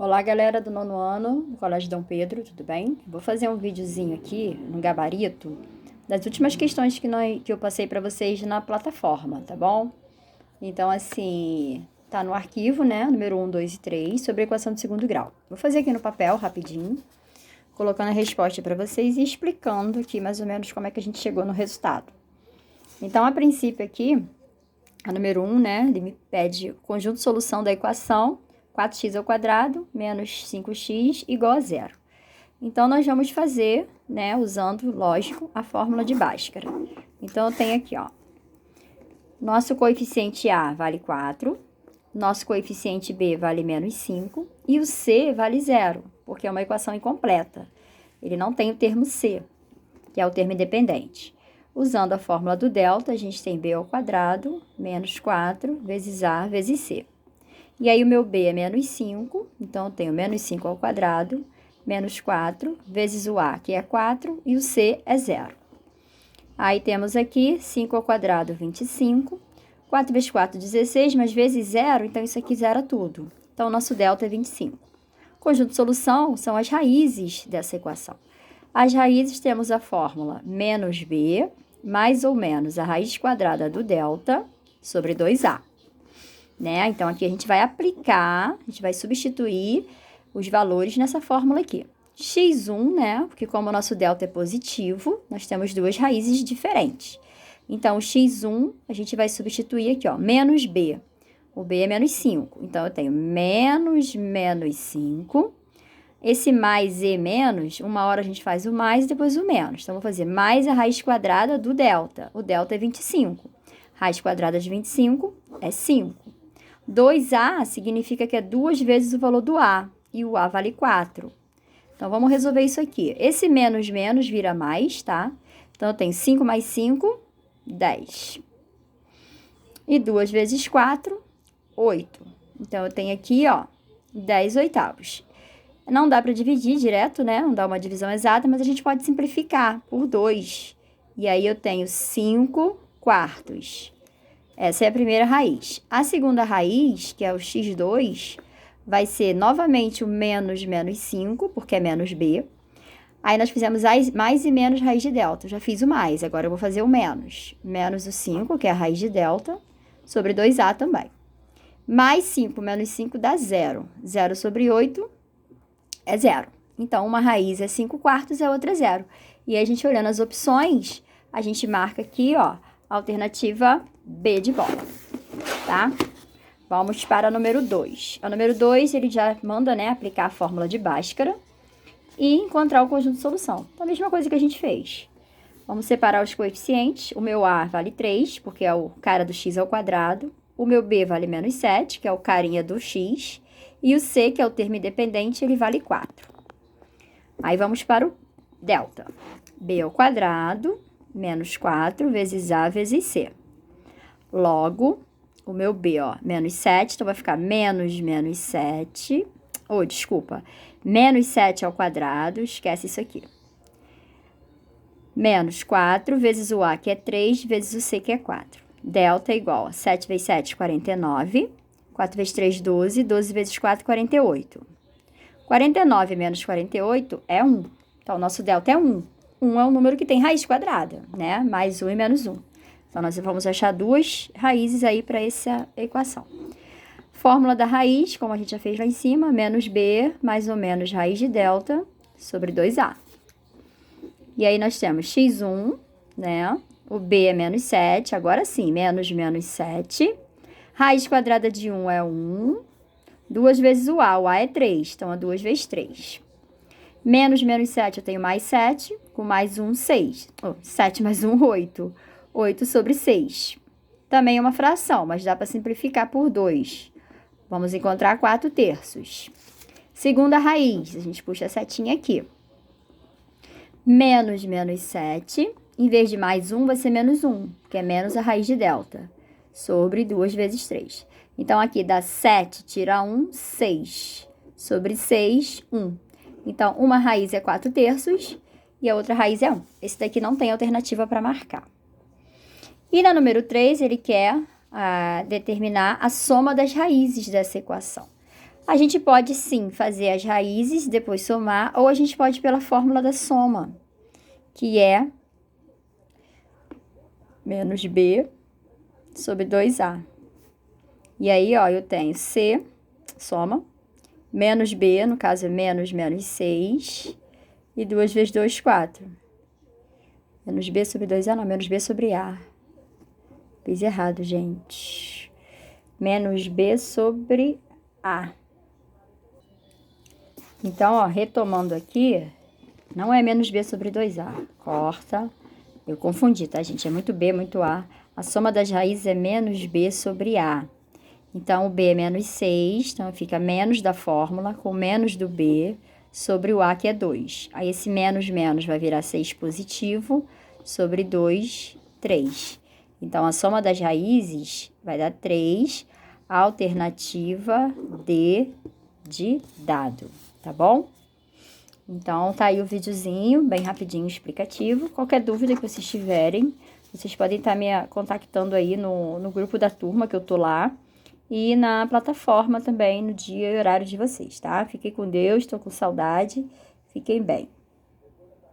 Olá, galera do nono ano do Colégio Dom Pedro, tudo bem? Vou fazer um videozinho aqui, no gabarito, das últimas questões que eu passei para vocês na plataforma, tá bom? Então, assim, tá no arquivo, né, número 1, 2 e 3, sobre a equação de segundo grau. Vou fazer aqui no papel, rapidinho, colocando a resposta para vocês e explicando aqui mais ou menos como é que a gente chegou no resultado. Então, a princípio aqui, a número 1, né, ele me pede o conjunto de solução da equação 4x ao quadrado menos 5x igual a zero. Então, nós vamos fazer, né, usando, lógico, a fórmula de Bhaskara. Então, eu tenho aqui, ó, nosso coeficiente A vale 4, nosso coeficiente B vale menos 5 e o C vale zero, porque é uma equação incompleta. Ele não tem o termo C, que é o termo independente. Usando a fórmula do delta, a gente tem B ao quadrado menos 4 vezes A vezes C. E aí, o meu B é menos 5, então eu tenho menos 5 ao quadrado, menos 4, vezes o A, que é 4, e o C é 0. Aí, temos aqui 5 ao quadrado, 25, 4 vezes 4, 16, mas vezes 0, então isso aqui zera tudo. Então, o nosso delta é 25. Conjunto de solução são as raízes dessa equação. As raízes temos a fórmula menos B, mais ou menos a raiz quadrada do delta, sobre 2A. Né? Então, aqui a gente vai aplicar, a gente vai substituir os valores nessa fórmula aqui. x1, né? Porque como o nosso delta é positivo, nós temos duas raízes diferentes. Então, o x1, a gente vai substituir aqui, ó, menos b. O b é menos 5. Então, eu tenho menos 5. Esse mais e menos, uma hora a gente faz o mais e depois o menos. Então, vou fazer mais a raiz quadrada do delta. O delta é 25. Raiz quadrada de 25 é 5. 2A significa que é 2 vezes o valor do A, e o A vale 4. Então, vamos resolver isso aqui. Esse menos menos vira mais, tá? Então, eu tenho 5 mais 5, 10. E 2 vezes 4, 8. Então, eu tenho aqui, ó, 10 oitavos. Não dá para dividir direto, né? Não dá uma divisão exata, mas a gente pode simplificar por 2. E aí, eu tenho 5 quartos. Essa é a primeira raiz. A segunda raiz, que é o x2, vai ser novamente o menos 5, porque é menos b. Aí, nós fizemos mais e menos raiz de delta. Eu já fiz o mais, agora eu vou fazer o menos. Menos o 5, que é a raiz de delta, sobre 2a também. Mais 5 menos 5 dá 0. 0 sobre 8 é 0. Então, uma raiz é 5 quartos e a outra é 0. E aí, a gente olhando as opções, a gente marca aqui, ó, alternativa B de bola, tá? Vamos para a número 2. A número 2, ele já manda, né, aplicar a fórmula de Bhaskara e encontrar o conjunto de solução. Então, a mesma coisa que a gente fez. Vamos separar os coeficientes. O meu A vale 3, porque é o cara do x ao quadrado. O meu B vale menos 7, que é o carinha do x. E o C, que é o termo independente, ele vale 4. Aí, vamos para o delta. B ao quadrado menos 4 vezes A vezes C. Logo, o meu B, ó, menos 7, então vai ficar menos 7. Menos 7 ao quadrado, esquece isso aqui. Menos 4 vezes o A, que é 3, vezes o C, que é 4. Delta é igual a 7 vezes 7, 49. 4 vezes 3, 12. 12 vezes 4, 48. 49 menos 48 é 1. Então, o nosso delta é 1. 1 é um número que tem raiz quadrada, né? Mais 1 e menos 1. Então, nós vamos achar duas raízes aí para essa equação. Fórmula da raiz, como a gente já fez lá em cima, menos b mais ou menos raiz de delta sobre 2a. E aí, nós temos x1, né? O b é menos 7, agora sim, menos 7. Raiz quadrada de 1 é 1. 2 vezes o A é 3, então é 2 vezes 3. Menos 7, eu tenho mais 7, com mais 1, 6. 7 mais 1, 8. 8 sobre 6. Também é uma fração, mas dá para simplificar por 2. Vamos encontrar 4 terços. Segunda raiz, a gente puxa a setinha aqui. Menos 7, em vez de mais 1, vai ser menos 1, que é menos a raiz de delta, sobre 2 vezes 3. Então, aqui dá 7, tira 1, 6. Sobre 6, 1. Então, uma raiz é 4 terços e a outra raiz é 1. Esse daqui não tem alternativa para marcar. E na número 3, ele quer determinar a soma das raízes dessa equação. A gente pode, sim, fazer as raízes, depois somar, ou a gente pode ir pela fórmula da soma, que é menos B sobre 2A. E aí, ó, eu tenho C, soma, menos B, no caso é menos 6, e 2 vezes 2, 4. Menos B sobre 2A, não, menos B sobre A. Fiz errado, gente. Menos B sobre A. Então, ó, retomando aqui, não é menos B sobre 2A. Corta. Eu confundi, tá, gente? É muito B, muito A. A soma das raízes é menos B sobre A. Então, o B é menos 6, então fica menos da fórmula com menos do B sobre o A, que é 2. Aí, esse menos vai virar 6 positivo sobre 2, 3. Então, a soma das raízes vai dar 3, alternativa D de dado, tá bom? Então, tá aí o videozinho, bem rapidinho, explicativo. Qualquer dúvida que vocês tiverem, vocês podem estar me contactando aí no grupo da turma que eu tô lá. E na plataforma também, no dia e horário de vocês, tá? Fiquem com Deus, tô com saudade. Fiquem bem.